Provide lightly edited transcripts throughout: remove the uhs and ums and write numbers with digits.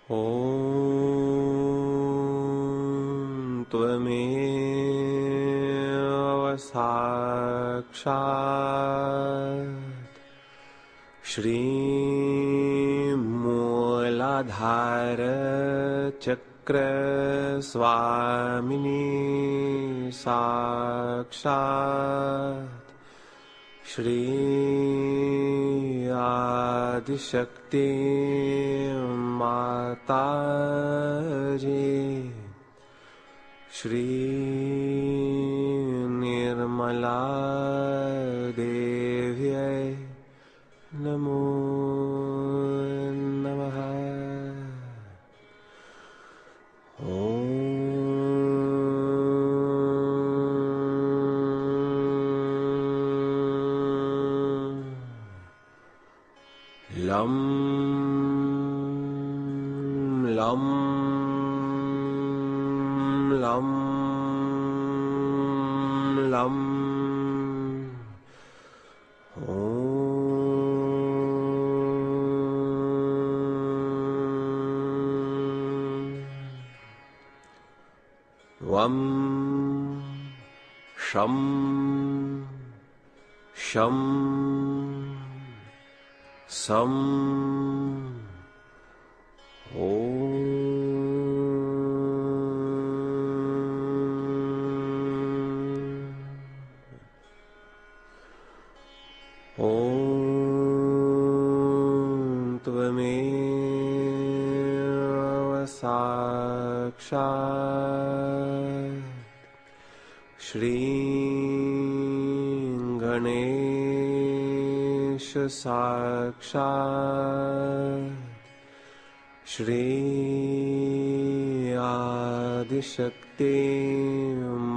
Om Tvameva Sakshat Shri Muladhara Chakra Swamini Sakshat Shri Adi Shakti Mataji Shri Nirmala Devyai Namo Namaha. Lam Lam Lam Lam Vam Sham Sham Sam Om Tvameva Sakshat Shri Ganesha Sakshat Shri Adi Shakti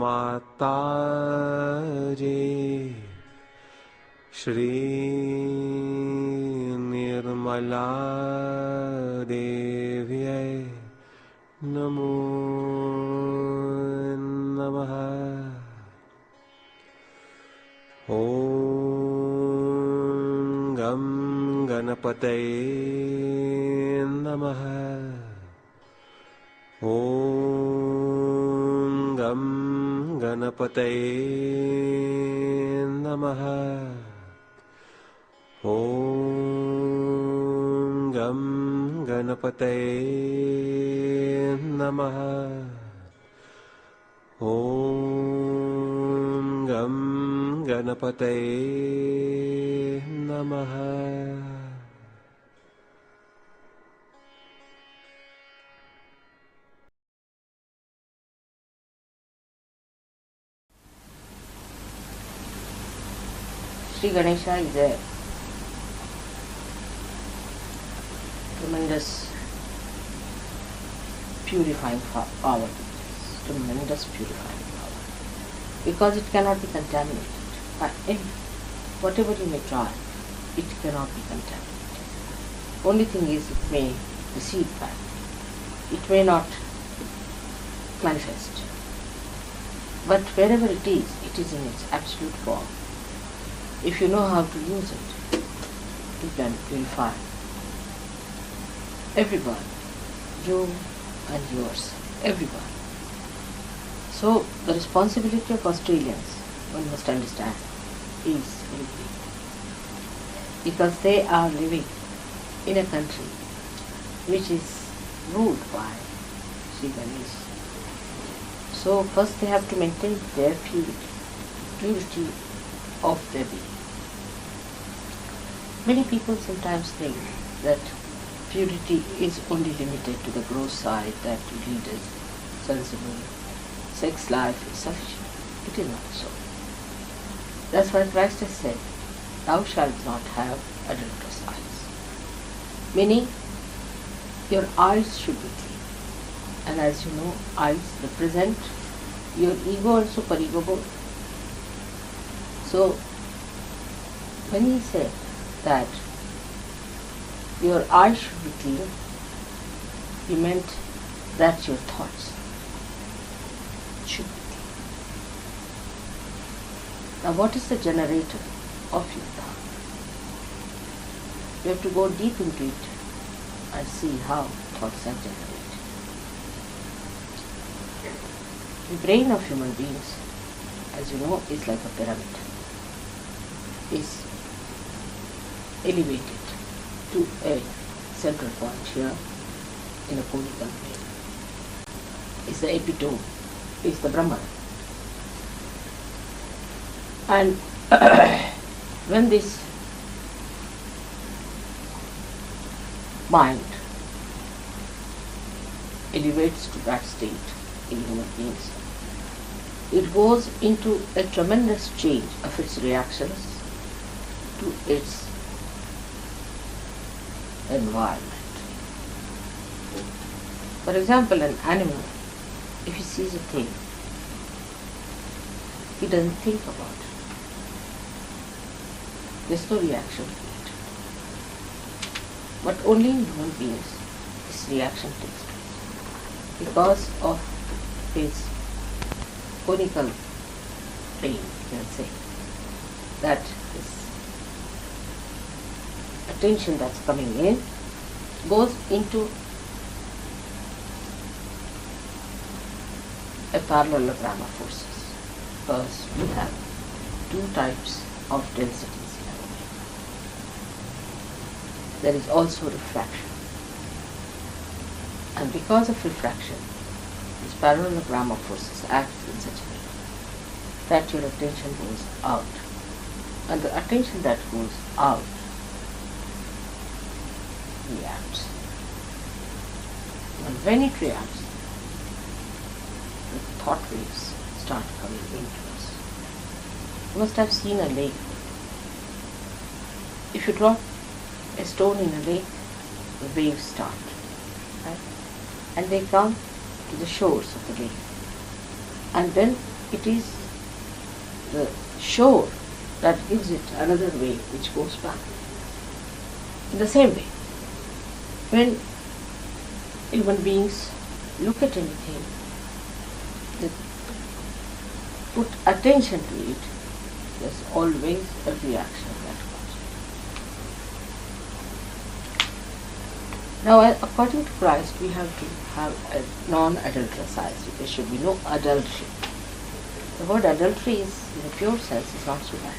Mataji Shri Nirmala Devyai Namo Namaha. Om Gam Ganapataye Namaha. Om Gam Ganapataye Namaha. Om Gam Ganapataye Namaha. Om Gam Ganapataye Namaha. Shri Ganesha is a tremendous purifying power, tremendous purifying power, because it cannot be contaminated by any, whatever you may try, it cannot be contaminated. Only thing is, it may recede back, it may not manifest, but wherever it is in its absolute form. If you know how to use it, you can purify everyone, you and yours, everyone. So the responsibility of Australians, one must understand, is very big, because they are living in a country which is ruled by Shri Ganesha. So first they have to maintain their purity of their being. Many people sometimes think that purity is only limited to the gross side, that to lead a sensible sex life is sufficient. It is not so. That's why Christ has said, "Thou shalt not have adulterous eyes." Meaning, your eyes should be clean. And as you know, eyes represent your ego and super ego both. So, when he said that your eyes should be clean, he meant that your thoughts should be clean. Now, what is the generator of your thought? You have to go deep into it and see how thoughts are generated. The brain of human beings, as you know, is like a pyramid. Is elevated to a central point here in a conical way. Is the epitome, is the Brahman. And when this mind elevates to that state in human beings, it goes into a tremendous change of its reactions to its environment. For example, an animal, if he sees a thing, he doesn't think about it. There's no reaction to it. But only in human beings this reaction takes place because of his conical brain, you can say, that is attention that's coming in goes into a parallelogram of forces, because we have two types of densities in our brain. There is also refraction, and because of refraction, this parallelogram of forces acts in such a way that your attention goes out, and the attention that goes out reacts. And when it reacts, the thought waves start coming into us. You must have seen a lake. If you drop a stone in a lake, the waves start, right? And they come to the shores of the lake. And then it is the shore that gives it another wave which goes back. In the same way, when human beings look at anything, they put attention to it, there's always a reaction that comes. Now, according to Christ, we have to have a non-adulterous eyes. There should be no adultery. The word adultery is, in a pure sense, is not so bad.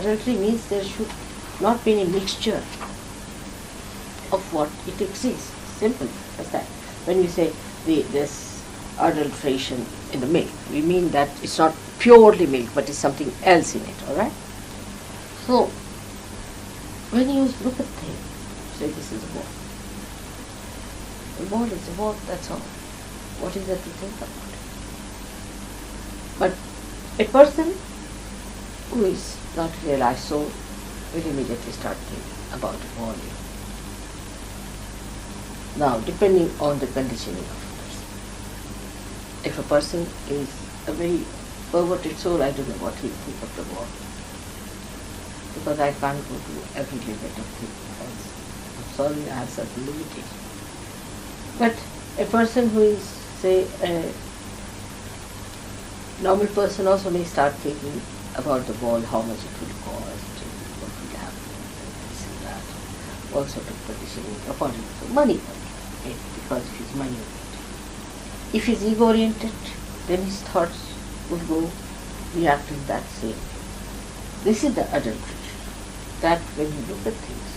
Adultery means there should not be any mixture of what it exists. Simple as that. When we say this adulteration in the milk, we mean that it's not purely milk, but it's something else in it, alright? So, when you look at things, say this is a ball. The ball is a ball, that's all. What is there to think about? But a person who is not realized so will immediately start thinking about volume. Now, depending on the conditioning of a person. If a person is a very perverted soul, I don't know what he will think of the ball. Because I can't go to every limit of thinking else. I'm sorry, I have certain limitations. But a person who is, say, a normal person also may start thinking about the ball, how much it will cost, what will happen, this and that. All sort of conditioning according to money, because if he's money oriented. If he's ego oriented, then his thoughts will go react in that same way. This is the adulteration, that when you look at things,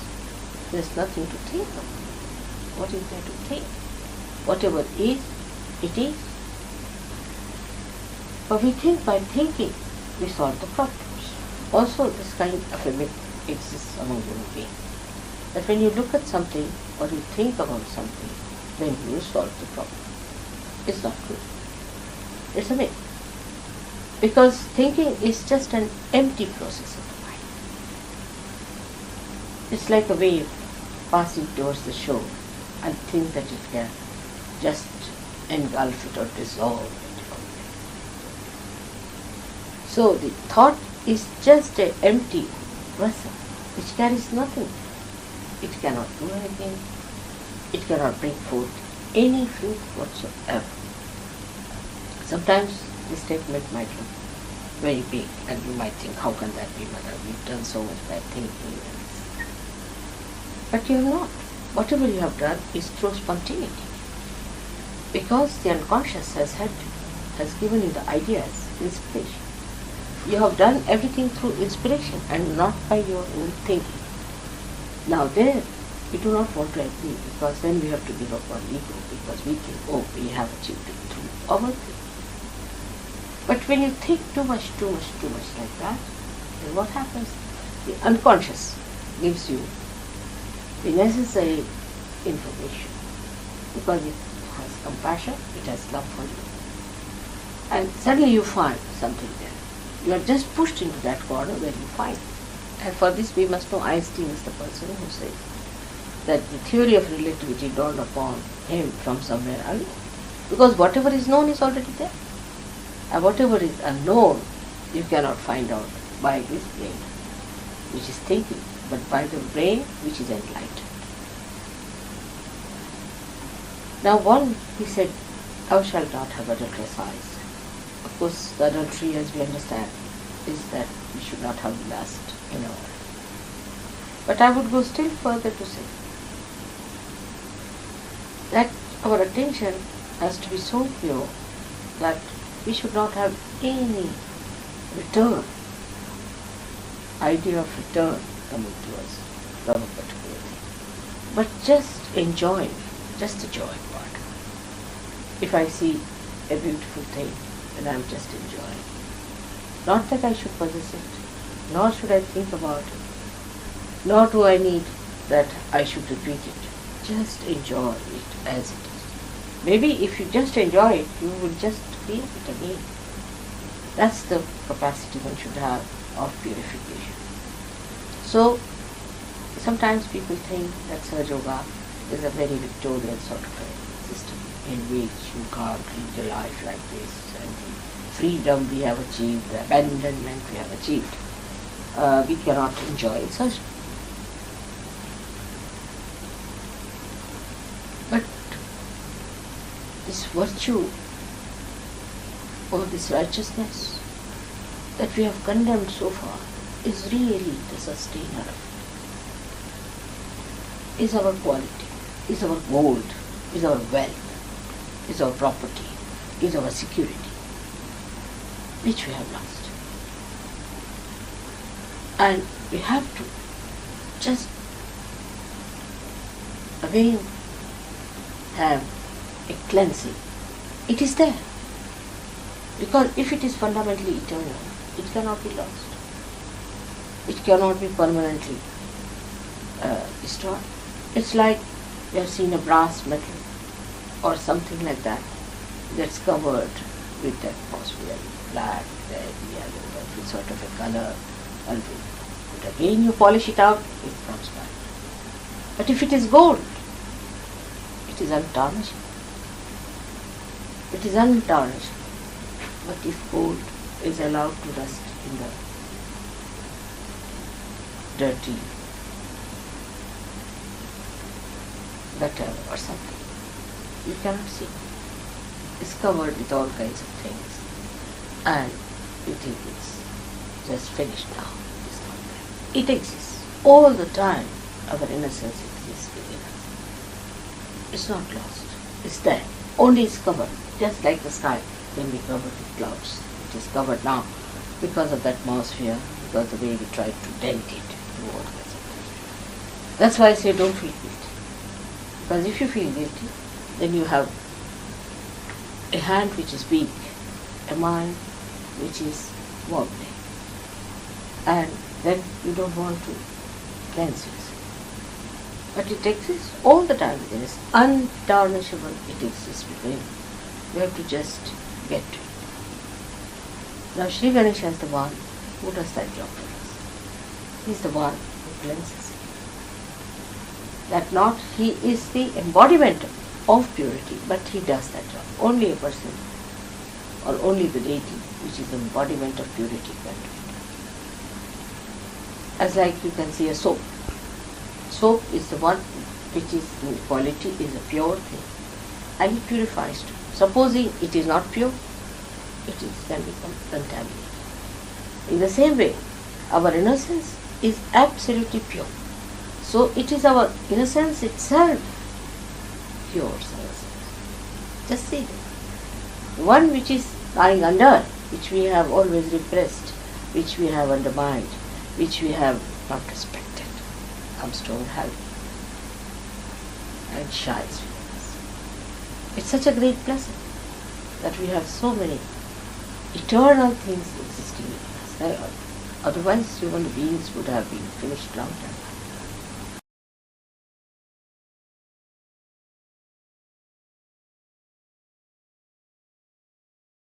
there's nothing to think of. What is there to think? Whatever is, it is. But we think by thinking, we solve the problems. Also, this kind of a myth exists among human beings. That when you look at something or you think about something, then you solve the problem. It's not true. It's a myth. Because thinking is just an empty process of the mind. It's like a wave passing towards the shore and think that it can just engulf it or dissolve it. So the thought is just an empty vessel which carries nothing. It cannot do anything. It cannot bring forth any fruit whatsoever. Sometimes this statement might look very big and you might think, how can that be, Mother? We've done so much bad thinking. But you have not. whatever you have done is through spontaneity. Because the unconscious has given you the ideas, inspiration. You have done everything through inspiration and not by your own thinking. Now there, we do not want to agree, because then we have to give up our ego, because we think, oh, we have achieved it through our thing. But when you think too much like that, then what happens? The unconscious gives you the necessary information, because it has compassion, it has love for you. And suddenly you find something there. You are just pushed into that corner where you find. And for this we must know Einstein is the person who says that the theory of relativity dawned upon him from somewhere unknown. Because whatever is known is already there. And whatever is unknown, you cannot find out by this brain, which is thinking, but by the brain which is enlightened. Now one, he said, thou shalt not have adulterous eyes. Of course, the adultery, as we understand, is that we should not have lust in our life. But I would go still further to say that our attention has to be so pure that we should not have any return, idea of return coming to us from a particular thing, but just enjoying, just the joy part. If I see a beautiful thing, then I am just enjoying. Not that I should possess it, nor should I think about it, nor do I need that I should repeat it. Just enjoy it as it is. Maybe if you just enjoy it, you will just feel it again. That's the capacity one should have of purification. So, sometimes people think that Sahaja Yoga is a very Victorian sort of a system in which you can't lead a life like this, and the freedom we have achieved, the abandonment we have achieved, we cannot enjoy in such. But this virtue or this righteousness that we have condemned so far is really the sustainer of it. Is our quality, is our gold, is our wealth, is our property, is our security, which we have lost. And we have to just again have a cleansing. It is there. Because if it is fundamentally eternal, it cannot be lost. It cannot be permanently destroyed. It's like you have seen a brass metal or something like that that's covered with that possibly black, red, yellow, every sort of a color. But again you polish it out, it comes back. But if it is gold, it is untarnished. It is untarnished. But if gold is allowed to rust in the dirty gutter or something, you cannot see. It's covered with all kinds of things, and you think it's just finished now. It's not there. It exists all the time. Our innocence exists within us. It's not lost. It's there. Only it's covered, just like the sky can be covered with clouds. It is covered now because of the atmosphere, because of the way we try to dent it. That's why I say don't feel guilty. Because if you feel guilty, then you have a hand which is weak, a mind which is wobbly, and then you don't want to cleanse yourself. But it exists all the time within us, untarnishable. It exists within. You have to just get to it. Now Shri Ganesha is the one who does that job for us. He is the one who cleanses. That not he is the embodiment of purity, but he does that job. Only a person or only the deity which is the embodiment of purity can do it. As like you can see a soap. Soap is the one which is in quality is a pure thing, and it purifies too. Supposing it is not pure, can become contaminated. In the same way, our innocence is absolutely pure. So it is our innocence itself cures ourselves. Just see that. One which is lying under, which we have always repressed, which we have undermined, which we have not respected, comes to our help and shines with us. It's such a great blessing that we have so many eternal things existing in us. Otherwise human beings would have been finished long time.